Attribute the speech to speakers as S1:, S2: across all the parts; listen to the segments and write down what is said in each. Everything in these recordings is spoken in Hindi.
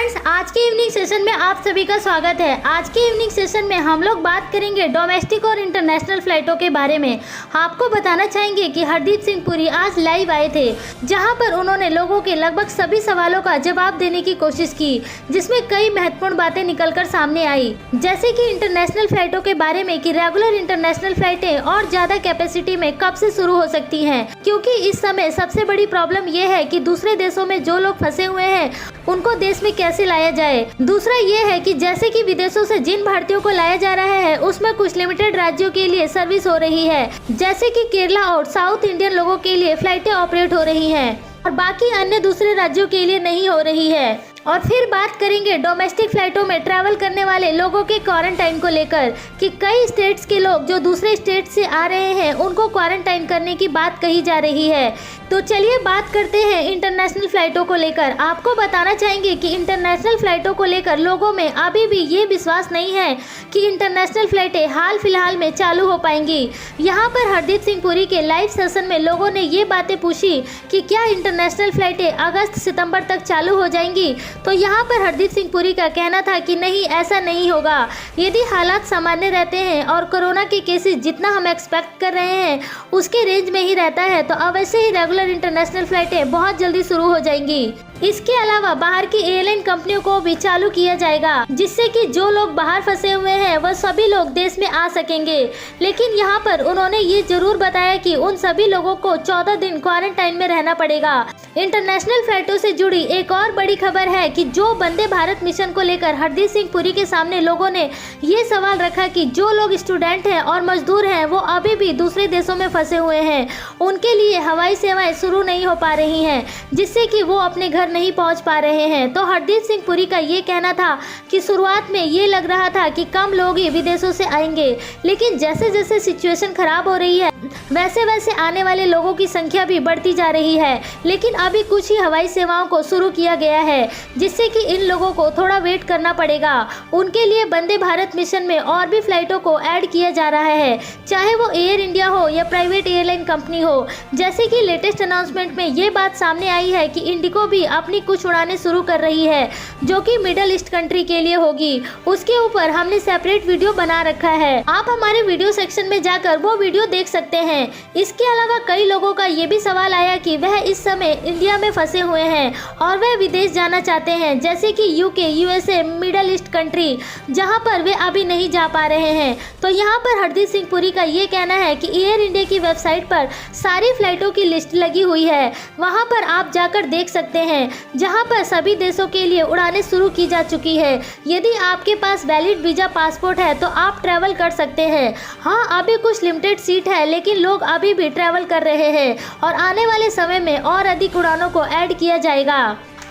S1: फ्रेंड्स, आज के इवनिंग सेशन में आप सभी का स्वागत है। आज के इवनिंग सेशन में हम लोग बात करेंगे डोमेस्टिक और इंटरनेशनल फ्लाइटों के बारे में। आपको बताना चाहेंगे कि हरदीप सिंह पुरी आज लाइव आए थे, जहां पर उन्होंने लोगों के लगभग सभी सवालों का जवाब देने की कोशिश की, जिसमें कई महत्वपूर्ण बातें निकलकर सामने आई, जैसे कि इंटरनेशनल फ्लाइटों के बारे में कि रेगुलर इंटरनेशनल फ्लाइटें और ज्यादा कैपेसिटी में कब से शुरू हो सकती हैं, क्योंकि इस समय सबसे बड़ी प्रॉब्लम ये है कि दूसरे देशों में जो लोग फंसे हुए हैं उनको देश में कैसे लाया जाए। दूसरा ये है कि जैसे कि विदेशों से जिन भारतीयों को लाया जा रहा है उसमें कुछ लिमिटेड राज्यों के लिए सर्विस हो रही है, जैसे कि केरला और साउथ इंडियन लोगों के लिए फ्लाइटें ऑपरेट हो रही हैं और बाकी अन्य दूसरे राज्यों के लिए नहीं हो रही है। और फिर बात करेंगे डोमेस्टिक फ्लाइटों में ट्रैवल करने वाले लोगों के क्वारंटाइन को लेकर कि कई स्टेट्स के लोग जो दूसरे स्टेट से आ रहे हैं उनको क्वारंटाइन करने की बात कही जा रही है। तो चलिए बात करते हैं इंटरनेशनल फ्लाइटों को लेकर। आपको बताना चाहेंगे कि इंटरनेशनल फ्लाइटों को लेकर लोगों में अभी भी ये विश्वास नहीं है कि इंटरनेशनल फ्लाइटें हाल फिलहाल में चालू हो पाएंगी। यहाँ पर हरदीप सिंह पुरी के लाइव सेशन में लोगों ने ये बातें पूछी कि क्या इंटरनेशनल फ्लाइटें अगस्त सितंबर तक चालू हो जाएंगी। तो यहाँ पर हरदीप सिंह पुरी का कहना था कि नहीं, ऐसा नहीं होगा। यदि हालात सामान्य रहते हैं और कोरोना के केसेस जितना हम एक्सपेक्ट कर रहे हैं उसके रेंज में ही रहता है तो अवश्य ही रेगुलर इंटरनेशनल फ्लाइटें बहुत जल्दी शुरू हो जाएंगी। इसके अलावा बाहर की एयरलाइन कंपनियों को भी चालू किया जाएगा, जिससे कि जो लोग बाहर फंसे हुए हैं वह सभी लोग देश में आ सकेंगे। लेकिन यहाँ पर उन्होंने ये जरूर बताया कि उन सभी लोगों को 14 दिन क्वारंटाइन में रहना पड़ेगा। इंटरनेशनल फ्लाइटों से जुड़ी एक और बड़ी खबर है कि जो वंदे भारत मिशन को लेकर हरदीप सिंह पुरी के सामने लोगों ने ये सवाल रखा कि जो लोग स्टूडेंट हैं और मजदूर हैं वो अभी भी दूसरे देशों में फंसे हुए हैं, उनके लिए हवाई सेवाएं शुरू नहीं हो पा रही हैं, जिससे कि वो अपने घर नहीं पहुंच पा रहे हैं। तो हरदीप सिंह पुरी का ये कहना था कि शुरुआत में ये लग रहा था कि कम लोग ही विदेशों से आएंगे, लेकिन जैसे जैसे सिचुएशन खराब हो रही है वैसे वैसे आने वाले लोगों की संख्या भी बढ़ती जा रही है। लेकिन अभी कुछ ही हवाई सेवाओं को शुरू किया गया है, जिससे कि इन लोगों को थोड़ा वेट करना पड़ेगा। उनके लिए वंदे भारत मिशन में और भी फ्लाइटों को ऐड किया जा रहा है, चाहे वो एयर इंडिया हो या प्राइवेट एयरलाइन कंपनी हो। जैसे कि लेटेस्ट अनाउंसमेंट में ये बात सामने आई है कि इंडिगो भी अपनी कुछ उड़ानें शुरू कर रही है, जो कि मिडल ईस्ट कंट्री के लिए होगी। उसके ऊपर हमने सेपरेट वीडियो बना रखा है, आप हमारे वीडियो सेक्शन में जाकर वो वीडियो देख सकते हैं। इसके अलावा कई लोगों का ये भी सवाल आया कि वह इस समय इंडिया में फंसे हुए हैं और वह विदेश जाना चाहते हैं, जैसे कि UK, USA, middle east country, जहां पर वे अभी नहीं जा पा रहे हैं। तो यहाँ पर हरदीप सिंह पुरी का ये कहना है कि एयर इंडिया की वेबसाइट पर सारी फ्लाइटों की लिस्ट लगी हुई है, वहां पर आप जाकर देख सकते हैं, जहां पर सभी देशों के लिए उड़ानें शुरू की जा चुकी है। यदि आपके पास वैलिड वीजा पासपोर्ट है तो आप ट्रैवल कर सकते हैं। हाँ, अभी कुछ लिमिटेड सीट है, लेकिन लोग अभी भी ट्रैवल कर रहे हैं और आने वाले समय में और अधिक उड़ानों को ऐड किया जाएगा।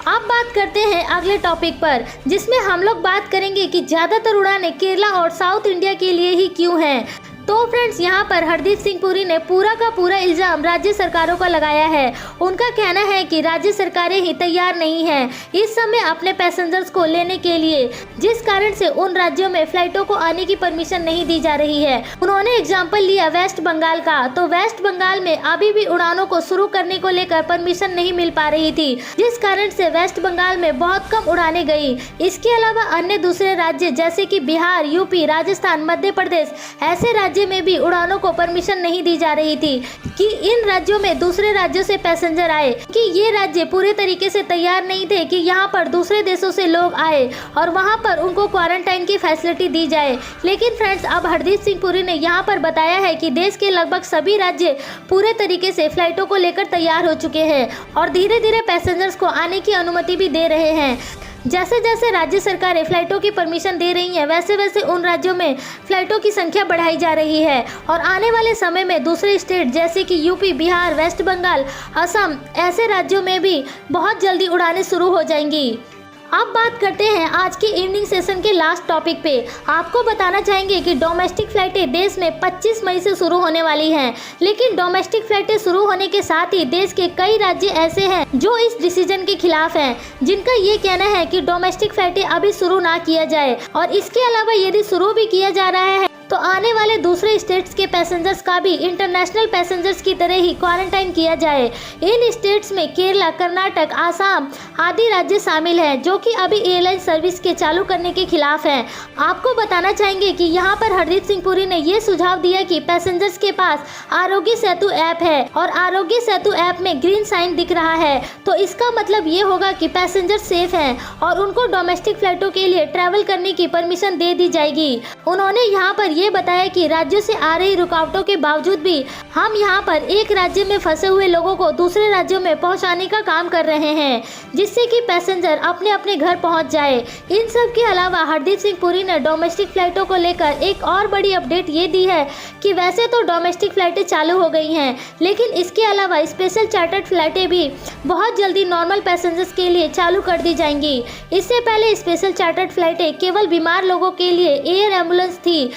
S1: अब बात करते हैं अगले टॉपिक पर, जिसमें हम लोग बात करेंगे कि ज़्यादातर उड़ानें केरला और साउथ इंडिया के लिए ही क्यों हैं। तो फ्रेंड्स, यहाँ पर हरदीप सिंह पुरी ने पूरा का पूरा इल्ज़ाम राज्य सरकारों का लगाया है। उनका कहना है कि राज्य सरकारें ही तैयार नहीं हैं इस समय अपने पैसेंजर्स को लेने के लिए, जिस कारण से उन राज्यों में फ्लाइटों को आने की परमिशन नहीं दी जा रही है। उन्होंने एग्जाम्पल लिया वेस्ट बंगाल का, तो वेस्ट बंगाल में अभी भी उड़ानों को शुरू करने को लेकर परमिशन नहीं मिल पा रही थी, जिस कारण से वेस्ट बंगाल में बहुत कम उड़ानें गई। इसके अलावा अन्य दूसरे राज्य जैसे कि बिहार, यूपी, राजस्थान, मध्य प्रदेश, ऐसे राज्य में भी उड़ानों को परमिशन नहीं दी जा रही थी कि इन राज्यों में दूसरे राज्यों से पैसेंजर आए, कि ये राज्य पूरे तरीके से तैयार नहीं थे कि यहाँ पर दूसरे देशों से लोग आए और वहाँ पर उनको क्वारंटाइन की फैसिलिटी दी जाए। लेकिन फ्रेंड्स, अब हरदीप सिंह पुरी ने यहाँ पर बताया है कि देश के लगभग सभी राज्य पूरे तरीके से फ्लाइटों को लेकर तैयार हो चुके हैं और धीरे धीरे पैसेंजर्स को आने की अनुमति भी दे रहे हैं। जैसे जैसे राज्य सरकारें फ्लाइटों की परमिशन दे रही हैं वैसे वैसे उन राज्यों में फ्लाइटों की संख्या बढ़ाई जा रही है और आने वाले समय में दूसरे स्टेट जैसे कि यूपी, बिहार, वेस्ट बंगाल, असम, ऐसे राज्यों में भी बहुत जल्दी उड़ानें शुरू हो जाएंगी। अब बात करते हैं आज के इवनिंग सेशन के लास्ट टॉपिक पे। आपको बताना चाहेंगे कि डोमेस्टिक फ्लाइटें देश में 25 मई से शुरू होने वाली हैं, लेकिन डोमेस्टिक फ्लाइटें शुरू होने के साथ ही देश के कई राज्य ऐसे हैं जो इस डिसीजन के खिलाफ हैं, जिनका ये कहना है कि डोमेस्टिक फ्लाइटें अभी शुरू ना किया जाए और इसके अलावा यदि शुरू भी किया जा रहा है तो आने वाले दूसरे स्टेट्स के पैसेंजर्स का भी इंटरनेशनल पैसेंजर्स की तरह ही क्वारंटाइन किया जाए। इन स्टेट्स में केरला, कर्नाटक, आसाम आदि राज्य शामिल हैं, जो कि अभी एयरलाइन सर्विस के चालू करने के खिलाफ हैं। आपको बताना चाहेंगे कि यहाँ पर हरदीप सिंह पुरी ने ये सुझाव दिया कि पैसेंजर्स के पास आरोग्य सेतु ऐप है और आरोग्य सेतु ऐप में ग्रीन साइन दिख रहा है, तो इसका मतलब ये होगा कि पैसेंजर सेफ हैं और उनको डोमेस्टिक फ्लाइटों के लिए ट्रैवल करने की परमिशन दे दी जाएगी। उन्होंने यहाँ पर ये बताया कि राज्यों से आ रही रुकावटों के बावजूद भी हम यहाँ पर एक राज्य में फंसे हुए लोगों को दूसरे राज्यों में पहुँचाने का काम कर रहे हैं, जिससे कि पैसेंजर अपने अपने घर पहुँच जाए। इन सब के अलावा हरदीप सिंह पुरी ने डोमेस्टिक फ्लाइटों को लेकर एक और बड़ी अपडेट ये दी है कि वैसे तो डोमेस्टिक फ्लाइटें चालू हो गई हैं, लेकिन इसके अलावा स्पेशल चार्टर्ड फ्लाइटें भी बहुत जल्दी नॉर्मल पैसेंजर्स के लिए चालू कर दी जाएंगी। इससे पहले स्पेशल चार्टर्ड फ्लाइटें केवल बीमार लोगों के लिए एयर एम्बुलेंस थी,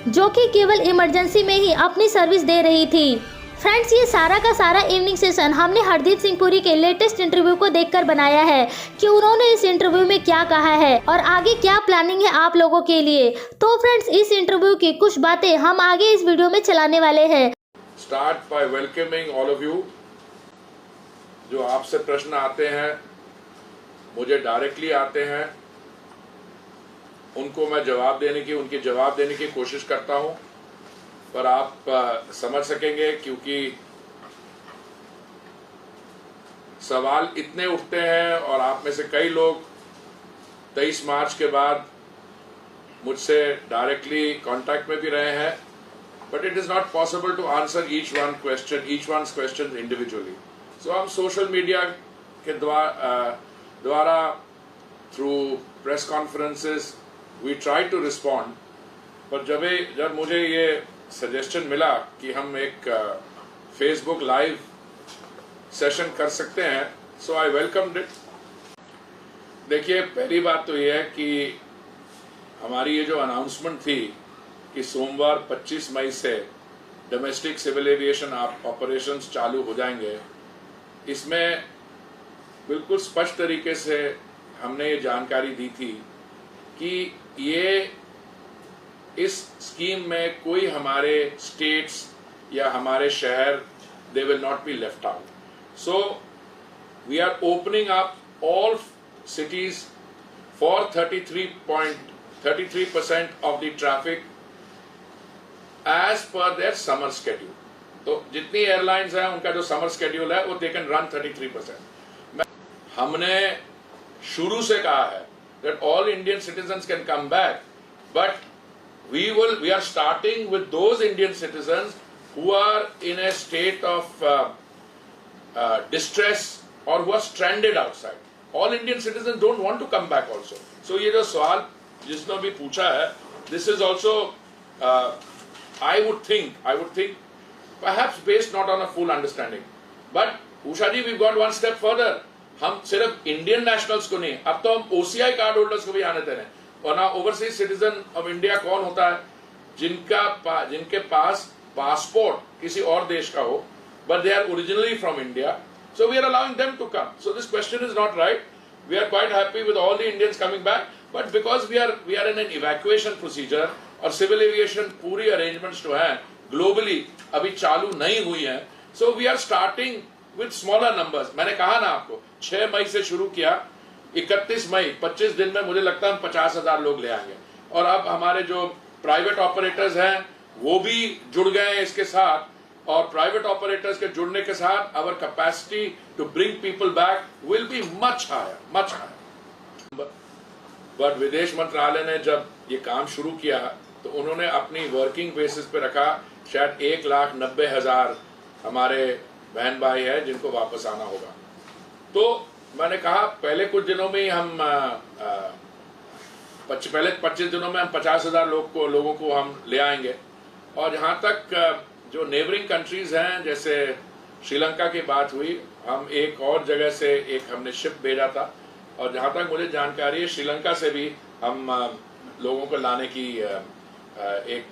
S1: जो कि केवल इमरजेंसी में ही अपनी सर्विस दे रही थी। फ्रेंड्स, ये सारा का सारा इवनिंग सेशन हमने हरदीप सिंह पुरी के लेटेस्ट इंटरव्यू को देखकर बनाया है कि उन्होंने इस इंटरव्यू में क्या कहा है और आगे क्या प्लानिंग है आप लोगों के लिए। तो फ्रेंड्स, इस इंटरव्यू की कुछ बातें हम आगे इस वीडियो में चलाने वाले हैं।
S2: Start by welcoming all of you. जो आपसे प्रश्न आते हैं, मुझे डायरेक्टली आते हैं, उनको मैं उनके जवाब देने की कोशिश करता हूं, पर आप समझ सकेंगे क्योंकि सवाल इतने उठते हैं और आप में से कई लोग 23 मार्च के बाद मुझसे डायरेक्टली कांटेक्ट में भी रहे हैं, but it is not possible to answer each once question individually. So हम सोशल मीडिया के द्वारा through press conferences we try to respond. पर जब मुझे ये सजेशन मिला कि हम एक फेसबुक लाइव सेशन कर सकते हैं, सो आई वेलकम्ड इट। देखिए, पहली बात तो ये है कि हमारी ये जो अनाउंसमेंट थी कि सोमवार 25 मई से डोमेस्टिक सिविल एविएशन ऑपरेशंस चालू हो जाएंगे, इसमें बिल्कुल स्पष्ट तरीके से हमने ये जानकारी दी थी कि ये इस स्कीम में कोई हमारे स्टेट्स या हमारे शहर they will not be left out. So we are opening up all cities for 33% of the traffic as per their summer schedule. तो जितनी एयरलाइंस हैं उनका जो समर स्केड्यूल है वो दे कैन रन 33%। हमने शुरू से कहा है that all Indian citizens can come back, but we are starting with those Indian citizens who are in a state of distress or who are stranded outside. All Indian citizens don't want to come back also. So ये जो सवाल जिसने भी पूछा है, this is also I would think perhaps based not on a full understanding, but Usha ji, we've got one step further. हम सिर्फ इंडियन नेशनल्स को नहीं, अब तो हम OCI कार्ड होल्डर्स को भी आने दे रहे हैं। वरना ओवरसीज सिटीजन ऑफ इंडिया कौन होता है? जिनके पास पासपोर्ट किसी और देश का हो, but they are originally from India. So we are allowing them to come. So this question is not right. We are quite happy with all the Indians coming back, but because we are in an evacuation procedure और civil aviation पूरी arrangements जो हैं globally अभी चालू नहीं हुई हैं, so we are starting with smaller numbers. मैंने कहा ना आपको, 6 मई से शुरू किया, 31 मई 25 दिन में मुझे लगता है हम 50,000 लोग ले आएंगे। और अब हमारे जो प्राइवेट ऑपरेटर्स हैं वो भी जुड़ गए हैं इसके साथ, और प्राइवेट ऑपरेटर्स के जुड़ने के साथ our capacity to bring people back will be much higher. But विदेश मंत्रालय ने जब ये काम शुरू किया तो उन्होंने अपनी वर्किंग बेसिस पे रखा शायद 1,90,000 हमारे बहन भाई है जिनको वापस आना होगा। तो मैंने कहा पहले कुछ दिनों में ही हम पहले 25 दिनों में हम 50,000 लोगों को हम ले आएंगे। और जहाँ तक जो नेबरिंग कंट्रीज हैं, जैसे श्रीलंका की बात हुई, हम एक और जगह से एक हमने शिप भेजा था, और जहाँ तक मुझे जानकारी है श्रीलंका से भी हम लोगों को लाने की एक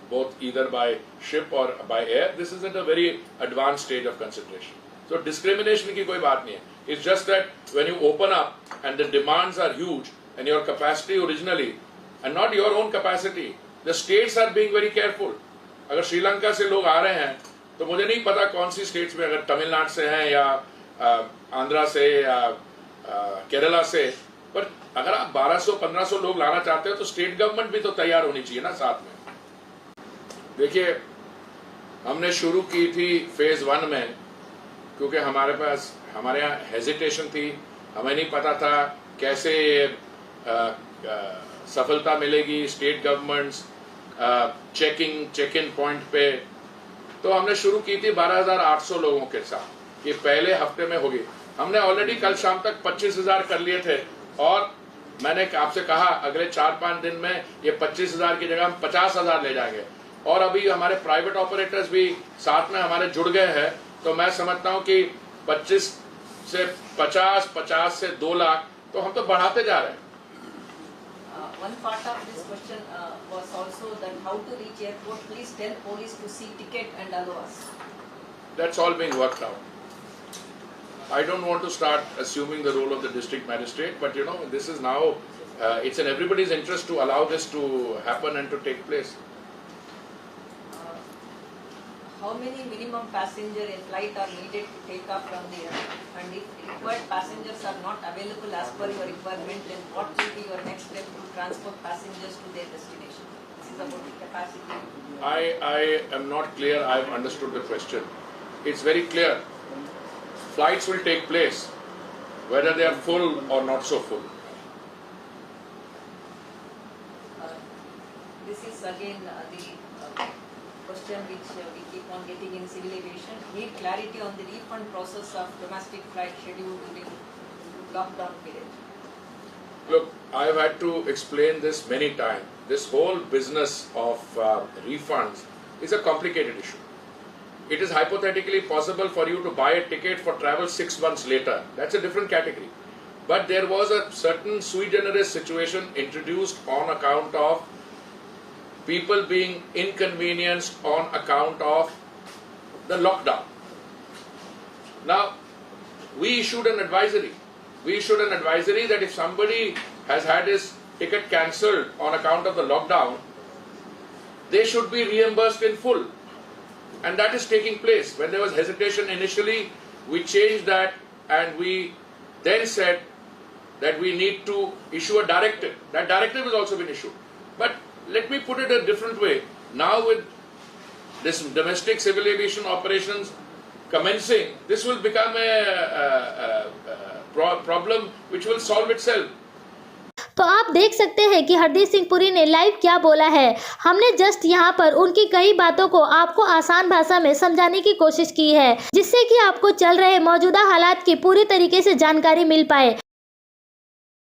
S2: बोथ ईदर बाय शिप और by air. This is at a very advance stage of consideration. तो डिस्क्रिमिनेशन की कोई बात नहीं है। It's just that when you open up and the demands are huge and your capacity originally and not your own capacity, the states are being very careful. अगर श्रीलंका से लोग आ रहे हैं तो मुझे नहीं पता कौन सी स्टेट्स में, अगर तमिलनाडु से हैं या आंध्रा से या केरला से, पर अगर आप 1200-1500 लोग लाना चाहते हो तो स्टेट गवर्नमेंट भी तो तैयार होनी चाहिए ना साथ में. देखिए, हमने शुरू की थी फेज 1 में, क्योंकि हमारे यहाँ हेजिटेशन थी, हमें नहीं पता था कैसे सफलता मिलेगी. State governments check in point पे, तो हमने शुरू की थी 12,800 लोगों के साथ. ये पहले हफ्ते में होगी. हमने ऑलरेडी कल शाम तक 25,000 कर लिए थे, और मैंने आपसे कहा अगले 4-5 दिन में ये 25,000 की जगह हम 50,000 ले जाएंगे. और अभी हमारे प्राइवेट ऑपरेटर्स भी साथ में हमारे जुड़ गए हैं, तो मैं समझता हूं कि 25 से 50, 50 से 2 लाख, तो हम तो बढ़ाते जा रहे हैं.
S3: One part of this question was also that how to reach airport. Please tell police to see ticket and allow us.
S2: That's all being worked out. I don't want to start assuming the role of the district magistrate, but this is now, it's in everybody's interest to allow this to happen and to take place.
S3: How many minimum passenger in flight are needed to take off from there? And if required passengers are not available as per your requirement, then what will be your next step to transport passengers to their destination? This is about the capacity.
S2: I am not clear. I've understood the question. It's very clear. Flights will take place, whether they are full or not so full.
S3: This is again the question which we keep on getting in civil aviation. Need clarity on the refund process of domestic flight schedule during lockdown period.
S2: Look, I've had to explain this many times. This whole business of refunds is a complicated issue. It is hypothetically possible for you to buy a ticket for travel 6 months later. That's a different category. But there was a certain sui generis situation introduced on account of people being inconvenienced on account of the lockdown. Now, we issued an advisory. We issued an advisory that if somebody has had his ticket cancelled on account of the lockdown, they should be reimbursed in full. And that is taking place. When there was hesitation initially, we changed that, and we then said that we need to issue a directive. That directive has also been issued. But let me put it a different way. Now with this domestic civil aviation operations commencing, this will become a problem which will solve itself.
S1: तो आप देख सकते हैं कि हरदीप सिंह पुरी ने लाइव क्या बोला है. हमने जस्ट यहाँ पर उनकी कई बातों को आपको आसान भाषा में समझाने की कोशिश की है, जिससे कि आपको चल रहे मौजूदा हालात की पूरी तरीके से जानकारी मिल पाए.